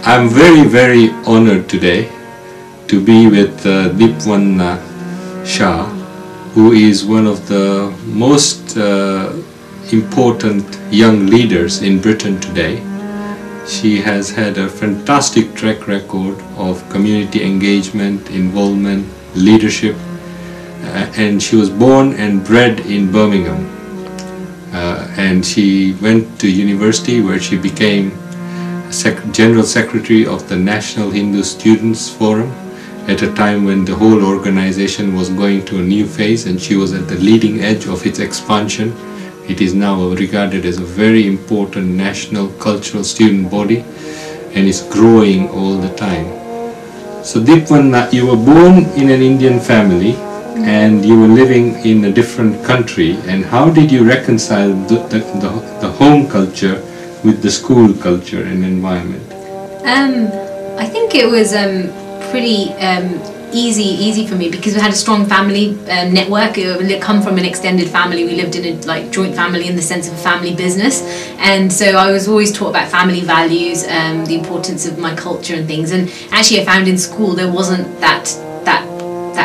I'm very honored today to be with Dipwan Shah, who is one of the most important young leaders in Britain today. She has had a fantastic track record of community engagement, involvement, leadership, and she was born and bred in Birmingham. And she went to university where she became General Secretary of the National Hindu Students Forum at a time when the whole organization was going to a new phase, and she was at the leading edge of its expansion. It is now regarded as a very important national cultural student body and is growing all the time. So Dipwan, you were born in an Indian family and you were living in a different country, and how did you reconcile the home culture with the school culture and environment? I think it was pretty easy for me because we had a strong family network. We come from an extended family. We lived in a joint family in the sense of a family business, and so I was always taught about family values, the importance of my culture and things. And actually, I found in school there wasn't that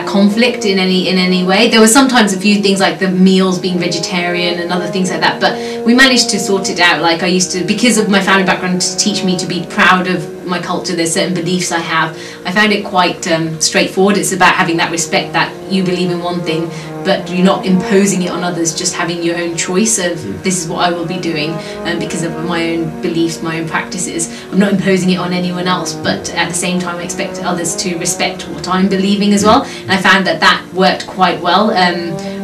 conflict in any way. There was sometimes a few things like the meals being vegetarian and other things like that, but we managed to sort it out. Like I used to, because of my family background, to teach me to be proud of my culture. There's certain beliefs I have. I found it quite straightforward. It's about having that respect that you believe in one thing, but you're not imposing it on others, just having your own choice of this is what I will be doing because of my own beliefs, my own practices. I'm not imposing it on anyone else, but at the same time I expect others to respect what I'm believing as well. And I found that worked quite well.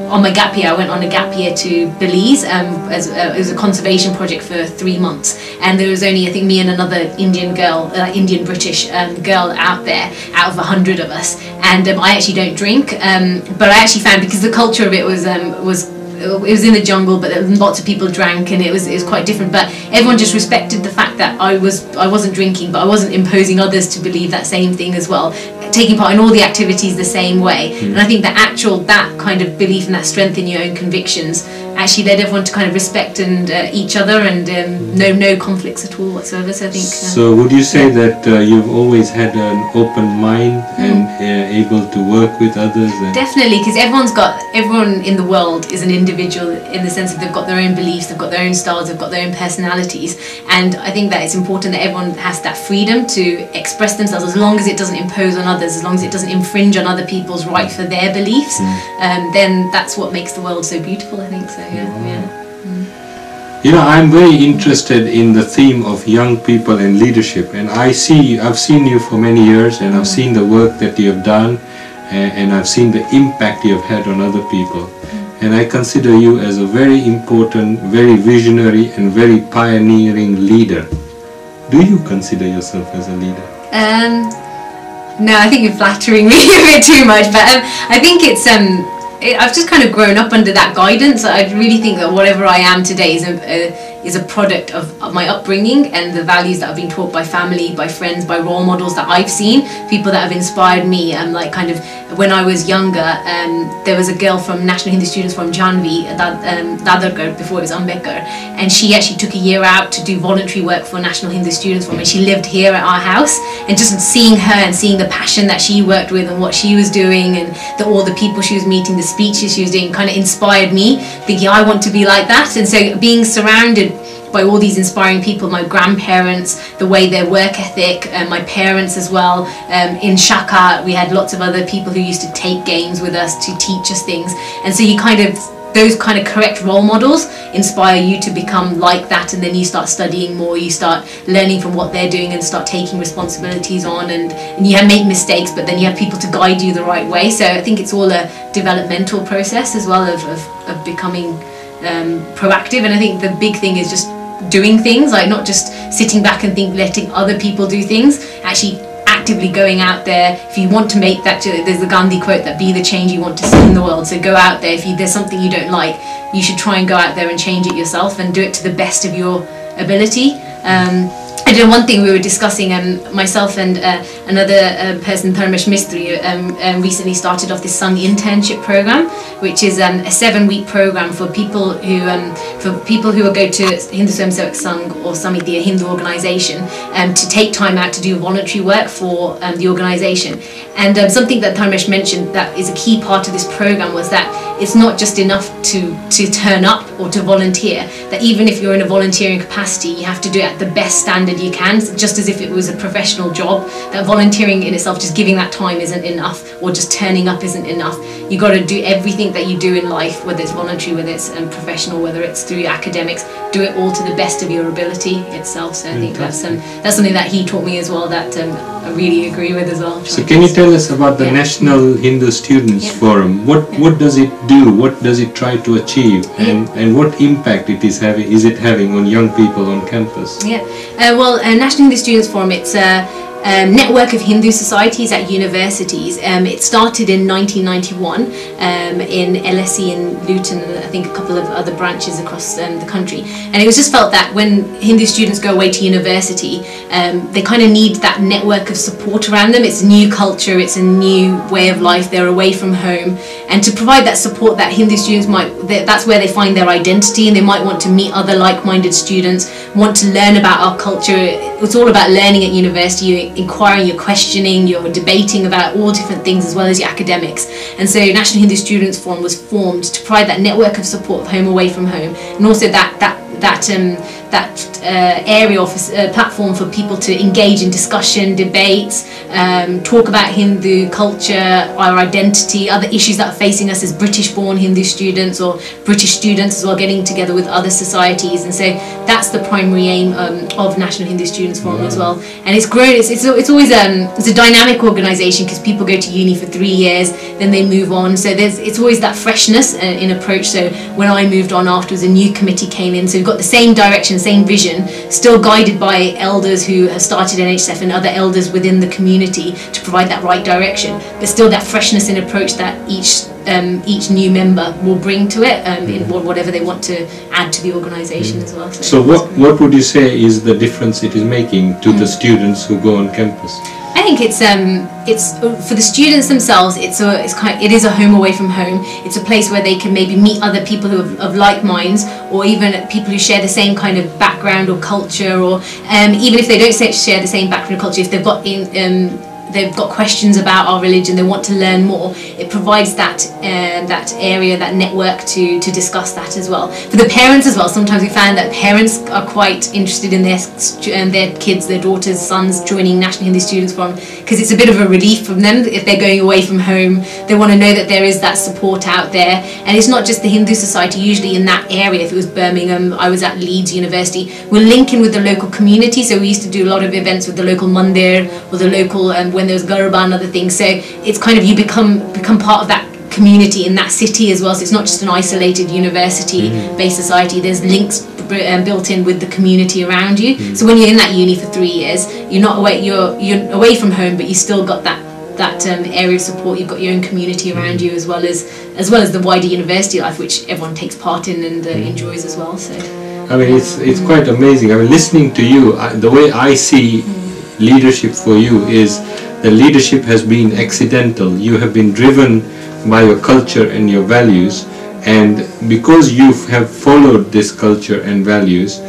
On my gap year, I went on a gap year to Belize it was a conservation project for 3 months, and there was only, I think, me and another Indian girl, Indian-British girl out there, out of 100 of us, and I actually don't drink, but I actually found, because the culture of it was in the jungle, but lots of people drank, and it was quite different, but everyone just respected the fact that I wasn't drinking, but I wasn't imposing others to believe that same thing as well, taking part in all the activities the same way. And I think that kind of belief and that strength in your own convictions actually led everyone to kind of respect and each other, and no conflicts at all whatsoever. So I think. So would you say that you've always had an open mind and able to work with others? Definitely, because everyone in the world is an individual in the sense that they've got their own beliefs, they've got their own styles, they've got their own personalities, and I think that it's important that everyone has that freedom to express themselves, as long as it doesn't impose on others, as long as it doesn't infringe on other people's right for their beliefs. Then that's what makes the world so beautiful, I think. So You know, I'm very interested in the theme of young people and leadership, and I've seen you for many years, and I've seen the work that you have done, and I've seen the impact you have had on other people, and I consider you as a very important, very visionary and very pioneering leader. Do you consider yourself as a leader? No, I think you're flattering me a bit too much, but I think it's I've just kind of grown up under that guidance. I really think that whatever I am today is a product of my upbringing and the values that I've been taught by family, by friends, by role models that I've seen, people that have inspired me. Like kind of when I was younger, there was a girl from National Hindu Students from Janvi, Dadargarh, before it was Ambedkar, and she actually took a year out to do voluntary work for National Hindu Students Forum, and she lived here at our house, and just seeing her and seeing the passion that she worked with and what she was doing, and all the people she was meeting, the speeches she was doing, kind of inspired me, thinking I want to be like that. And so being surrounded by all these inspiring people, my grandparents, the way their work ethic, my parents as well. In Shaka we had lots of other people who used to take games with us to teach us things, and so those kind of correct role models inspire you to become like that, and then you start studying more, you start learning from what they're doing and start taking responsibilities on, and you make mistakes, but then you have people to guide you the right way. So I think it's all a developmental process as well of becoming proactive, and I think the big thing is just doing things, like not just sitting back and letting other people do things, actually actively going out there. If you want to make that, there's the Gandhi quote that be the change you want to see in the world. So go out there. If there's something you don't like, you should try and go out there and change it yourself and do it to the best of your ability. I know one thing we were discussing, myself and another person, Dharmesh Mistry, recently started off this Sangh internship program, which is a 7-week program for people who will go to Hindu Swayamsevak Sangh or Samiti, a Hindu organisation, to take time out to do voluntary work for the organisation. And something that Dharmesh mentioned that is a key part of this program was that it's not just enough to turn up or to volunteer, that even if you're in a volunteering capacity, you have to do it at the best standard you can, just as if it was a professional job. That volunteering in itself, just giving that time isn't enough, or just turning up isn't enough. You got to do everything that you do in life, whether it's voluntary, whether it's professional, whether it's through academics, do it all to the best of your ability itself. So I think that's something that he taught me as well, that I really agree with as well. So can you tell us about the National Hindu Students Forum? What does it do? What does it try to achieve? And what impact it is having on young people on campus? National Hindu Students Forum, it's a network of Hindu societies at universities. It started in 1991 in LSE in Luton, and I think a couple of other branches across the country. And it was just felt that when Hindu students go away to university, they kind of need that network of support around them. It's a new culture, it's a new way of life, they're away from home. And to provide that support that Hindu students that's where they find their identity, and they might want to meet other like-minded students, want to learn about our culture. It's all about learning at university. You're inquiring, you're questioning, you're debating about all different things as well as your academics. And so National Hindu Students Forum was formed to provide that network of support of home away from home, and also that area of platform for people to engage in discussion, debates, talk about Hindu culture, our identity, other issues that are facing us as British-born Hindu students or British students as well, getting together with other societies. And so that's the primary aim of National Hindu Students Forum as well. And it's grown. It's always it's a dynamic organisation, because people go to uni for 3 years, then they move on. So it's always that freshness in approach. So when I moved on afterwards, a new committee came in. So we've got the same direction, same vision, still guided by elders who have started NHSF and other elders within the community to provide that right direction, but still that freshness in approach that each new member will bring to it, in whatever they want to add to the organisation as well. So what would you say is the difference it is making to the students who go on campus? I think it's for the students themselves. It is a home away from home. It's a place where they can maybe meet other people who have like minds, or even people who share the same kind of background or culture, or even if they don't share the same background or culture, if they've got questions about our religion, they want to learn more, it provides that area, that network to discuss that as well. For the parents as well, sometimes we found that parents are quite interested in their kids, their daughters, sons joining National Hindu Students Forum, because it's a bit of a relief from them. If they're going away from home, they want to know that there is that support out there. And it's not just the Hindu society. Usually in that area, if it was Birmingham, I was at Leeds University, we're linking with the local community. So we used to do a lot of events with the local mandir or the local when there was Garba and other things. So it's kind of, you become part of that community in that city as well. So it's not just an isolated university-based society. There's links built in with the community around you. So when you're in that uni for 3 years, you're not away. You're away from home, but you still got that area of support. You've got your own community around you, as well as the wider university life, which everyone takes part in and enjoys as well. So I mean, it's quite amazing. I mean, listening to you, the way I see leadership for you is the leadership has been accidental. You have been driven by your culture and your values, and because you have followed this culture and values,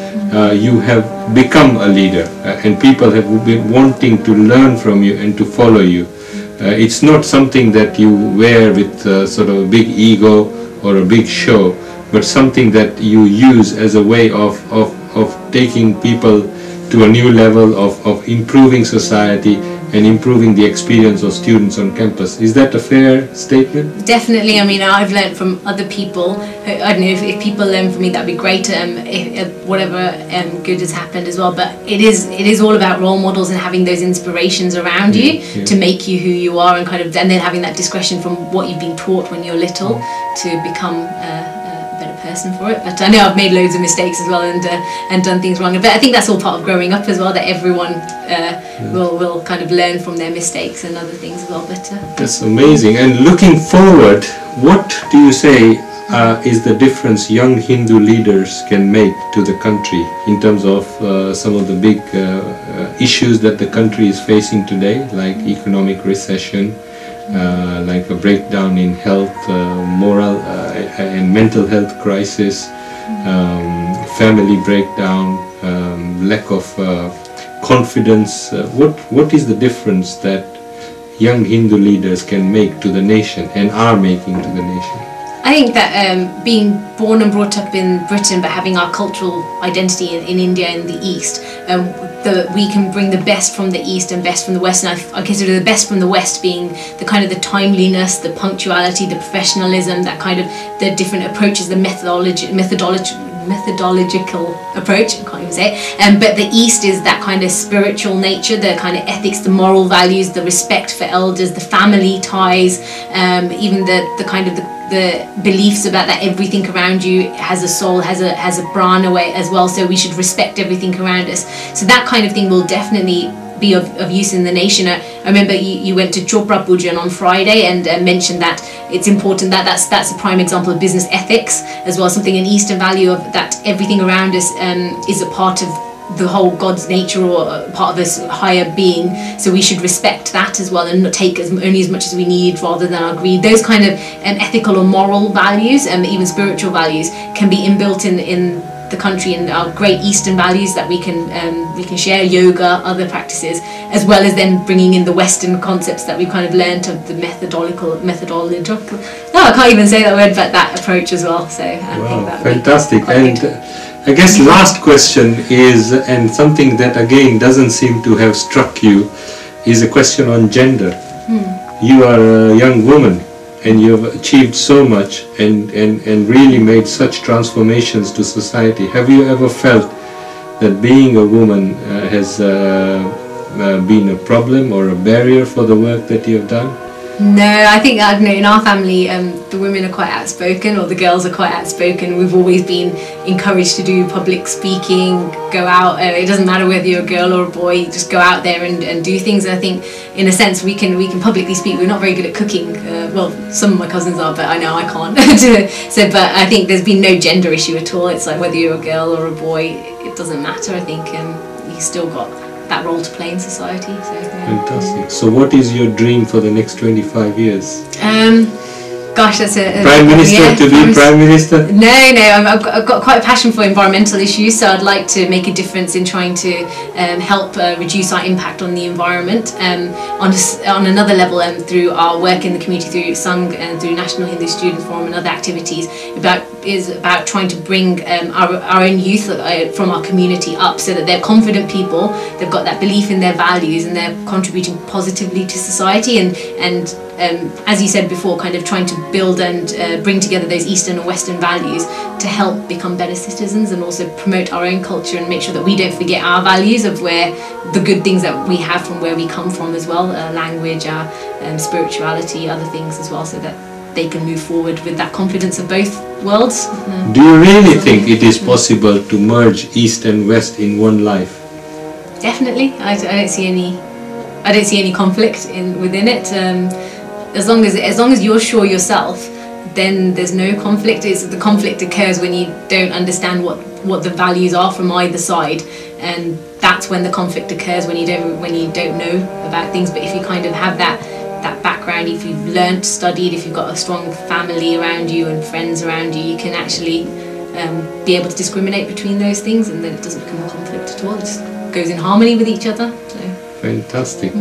you have become a leader, and people have been wanting to learn from you and to follow you. It's not something that you wear with sort of a big ego or a big show, but something that you use as a way of taking people to a new level of improving society and improving the experience of students on campus. Is that a fair statement? Definitely. I mean, I've learned from other people. I don't know if people learn from me, that'd be great. If whatever good has happened as well. But it is all about role models and having those inspirations around you to make you who you are, and and then having that discretion from what you've been taught when you're little to become a better person for it. But I know I've made loads of mistakes as well and done things wrong. But I think that's all part of growing up as well, that everyone will kind of learn from their mistakes and other things as well. But that's amazing. And looking forward, what do you say is the difference young Hindu leaders can make to the country in terms of some of the big issues that the country is facing today, like economic recession, like a breakdown in health, moral and mental health crisis, family breakdown, lack of confidence. What is the difference that young Hindu leaders can make to the nation and are making to the nation? I think that being born and brought up in Britain but having our cultural identity in India and the East, we can bring the best from the East and best from the West, and I consider the best from the West being the kind of the timeliness, the punctuality, the professionalism, that kind of the different approaches, the methodological approach, I can't even say it, but the East is that kind of spiritual nature, the kind of ethics, the moral values, the respect for elders, the family ties, even the kind of the beliefs about that everything around you has a soul, has a prana way as well, so we should respect everything around us. So that kind of thing will definitely be of use in the nation. I remember you went to Chopra Pujan on Friday and mentioned that it's important that's a prime example of business ethics as well, something an Eastern value of that everything around us is a part of the whole God's nature or part of this higher being, so we should respect that as well and not take only as much as we need rather than our greed. Those kind of ethical or moral values and even spiritual values can be inbuilt in the country, and our great Eastern values that we can share, yoga, other practices, as well as then bringing in the Western concepts that we've kind of learnt of the methodological. No, I can't even say that word, but that approach as well. So I think that fantastic. And I guess last question is, and something that again doesn't seem to have struck you, is a question on gender. You are a young woman and you have achieved so much and really made such transformations to society. Have you ever felt that being a woman has been a problem or a barrier for the work that you have done? No, I think in our family the women are quite outspoken, or the girls are quite outspoken. We've always been encouraged to do public speaking, go out, it doesn't matter whether you're a girl or a boy, just go out there and do things. And I think in a sense we can publicly speak. We're not very good at cooking, well some of my cousins are, but I know I can't. So but I think there's been no gender issue at all. It's like whether you're a girl or a boy, it doesn't matter. I think you still got that role to play in society. So, yeah. Fantastic. So what is your dream for the next 25 years? Gosh, that's a Prime Minister, yeah, to be Prime Minister? No, I've got quite a passion for environmental issues, so I'd like to make a difference in trying to help reduce our impact on the environment on another level, through our work in the community, through Sangh and through National Hindu Student Forum and other activities. Is about trying to bring our own youth from our community up, so that they're confident people, they've got that belief in their values and they're contributing positively to society, and as you said before, kind of trying to build and bring together those Eastern and Western values to help become better citizens, and also promote our own culture and make sure that we don't forget our values of where the good things that we have from where we come from as well, language, our spirituality, other things as well, so that they can move forward with that confidence of both worlds. Do you really think it is possible to merge East and West in one life? Definitely. I don't see any conflict within it. As long as you're sure yourself, then there's no conflict. The conflict occurs when you don't understand what the values are from either side, and that's when the conflict occurs, when you don't know about things. But if you kind of have that background, if you've learnt, studied, if you've got a strong family around you and friends around you, you can actually be able to discriminate between those things, and then it doesn't become a conflict at all. It just goes in harmony with each other. So. Fantastic.